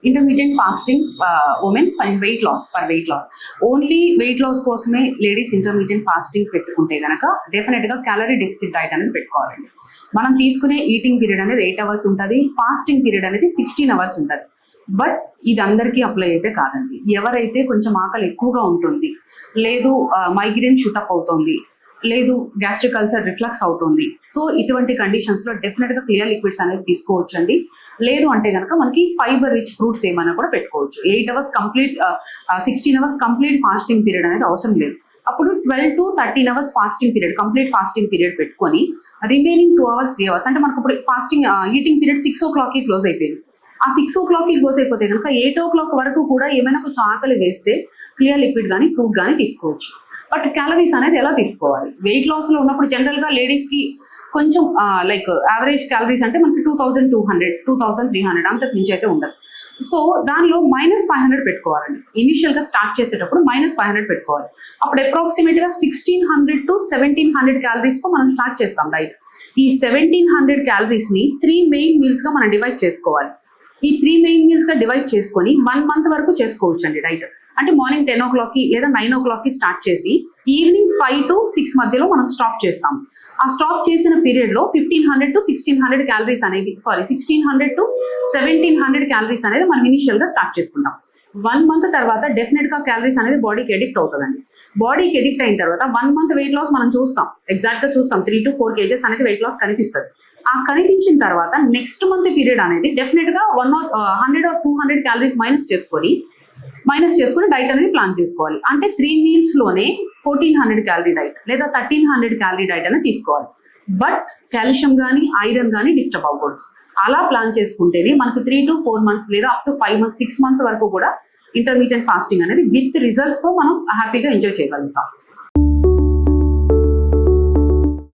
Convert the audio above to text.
Intermediate fasting women weight loss only weight loss కోసమే ladies intermediate fasting పెట్టుకుంటే కనుక డెఫినెట్గా క్యాలరీ డెఫిసిట్ డైట్ అనేది పెట్టుకోవాలండి. మనం తీసుకునే ఈటింగ్ పీరియడ్ అనేది 8 hours ఉంటుంది, ఫాస్టింగ్ పీరియడ్ అనేది 16 hours ఉంటుంది. బట్ ఇది అందరికీ అప్లై అయితే కాదండి. ఎవరైతే కొంచెం ఆకలి ఎక్కువగా ఉంటుంది, లేదు మైగ్రేన్ షూటప్ అవుతుంది, లేదు గ్యాస్ట్రిక్ అల్సర్ రిఫ్లక్స్ అవుతుంది, సో ఇటువంటి కండిషన్స్ లో డెఫినెట్ గా క్లియర్ లిక్విడ్స్ అనేది తీసుకోవచ్చు అండి. లేదు అంటే కనుక మనకి ఫైబర్ రిచ్ ఫ్రూట్స్ ఏమైనా కూడా పెట్టుకోవచ్చు. 8 hours complete 16 hours complete fasting period అనేది అవసరం లేదు. అప్పుడు 12 to 13 hours fasting period, complete fasting period పెట్టుకొని రిమైనింగ్ 2 hours 3 hours అంటే మనకు ఇప్పుడు ఫాస్టింగ్ ఈటింగ్ పీరియడ్ 6 o'clock కి క్లోజ్ అయిపోయింది. ఆ 6 o'clock కి క్లోజ్ అయిపోతే కనుక 8 o'clock వరకు కూడా ఏమైనా కొంచెం ఆకలి వేస్తే క్లియర్ లిక్విడ్ కానీ ఫ్రూట్ కానీ తీసుకోవచ్చు. బట్ క్యాలరీస్ అనేది ఎలా తీసుకోవాలి? వెయిట్ లాస్ లో ఉన్నప్పుడు జనరల్ గా లేడీస్ కి కొంచెం లైక్ యావరేజ్ క్యాలరీస్ అంటే మనకి 2200 2300 అంతకు మించి అయితే ఉండదు. సో దానిలో -500 పెట్టుకోవాలండి. ఇనిషియల్ గా స్టార్ట్ చేసేటప్పుడు -500 పెట్టుకోవాలి. అప్పుడు అప్రాక్సిమేట్ గా 1600 to 1700 క్యాలరీస్ తో మనం స్టార్ట్ చేస్తాం డైట్. ఈ 1700 క్యాలరీస్ ని 3 మెయిన్ మీల్స్ గా మనం డివైడ్ చేసుకోవాలి. ఈ 3 మెయిన్ మీల్స్ గా డివైడ్ చేసుకొని 1 month వరకు చేసుకోవచ్చు అండి డైట్. అంటే మార్నింగ్ 10 o'clock కి లేదా 9 o'clock కి స్టార్ట్ చేసి ఈవినింగ్ 5 to 6 మధ్యలో మనం స్టాప్ చేస్తాం. ఆ స్టాప్ చేసిన పీరియడ్ లో 1500 to 1600 క్యాలరీస్ అనేది 1600 to 1700 క్యాలరీస్ అనేది మనం ఇనిషియల్ గా స్టార్ట్ చేసుకుంటాం. 1 month తర్వాత డెఫినెట్ గా క్యాలరీస్ అనేది బాడీకి ఎడిక్ట్ అవుతుందండి. బాడీకి ఎడిక్ట్ అయిన తర్వాత 1 month వెయిట్ లాస్ మనం చూస్తాం, ఎగ్జాక్ట్ గా చూస్తాం 3 to 4 kgs అనేది వెయిట్ లాస్ కనిపిస్తుంది. ఆ కనిపించిన తర్వాత నెక్స్ట్ మంత్ పీరియడ్ అనేది డెఫినెట్ గా 100 or 200 క్యాలరీస్ మైనస్ చేసుకొని డైట్ అనేది ప్లాన్ చేసుకోవాలి. అంటే 3 meals లోనే 1400 క్యాలరీ డైట్ లేదా 1300 క్యాలరీ డైట్ అనేది తీసుకోవాలి. బట్ కాల్షియం కానీ ఐరన్ కానీ డిస్టర్బ్ అవ్వకూడదు. అలా ప్లాన్ చేసుకుంటేనే మనకు 3 to 4 months లేదా అప్ టు 5 months 6 months వరకు కూడా ఇంటర్మీడియట్ ఫాస్టింగ్ అనేది విత్ రిజల్ట్స్ తో మనం హ్యాపీగా ఎంజాయ్ చేయగలుగుతాం.